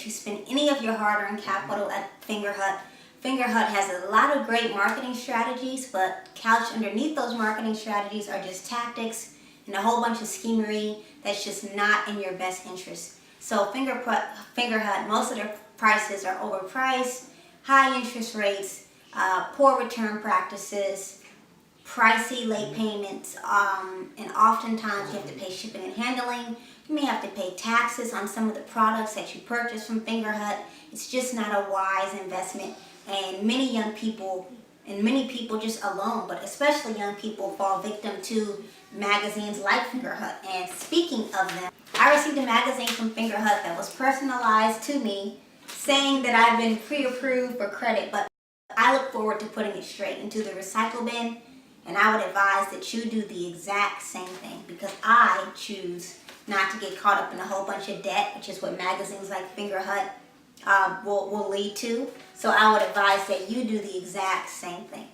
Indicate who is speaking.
Speaker 1: you spend any of your hard-earned capital at Fingerhut. Fingerhut has a lot of great marketing strategies, but couched underneath those marketing strategies are just tactics and a whole bunch of schemery that's just not in your best interest. So Fingerhut, most of their prices are overpriced, high interest rates, poor return practices, pricey late payments, and oftentimes you have to pay shipping and handling. You may have to pay taxes on some of the products that you purchase from Fingerhut. It's just not a wise investment, and many young people, and many people just alone, but especially young people, fall victim to magazines like Fingerhut. And speaking of them, I received a magazine from Fingerhut that was personalized to me, saying that I've been pre-approved for credit, but I look forward to putting it straight into the recycle bin, and I would advise that you do the exact same thing, because I choose not to get caught up in a whole bunch of debt, which is what magazines like Fingerhut will lead to. So I would advise that you do the exact same thing.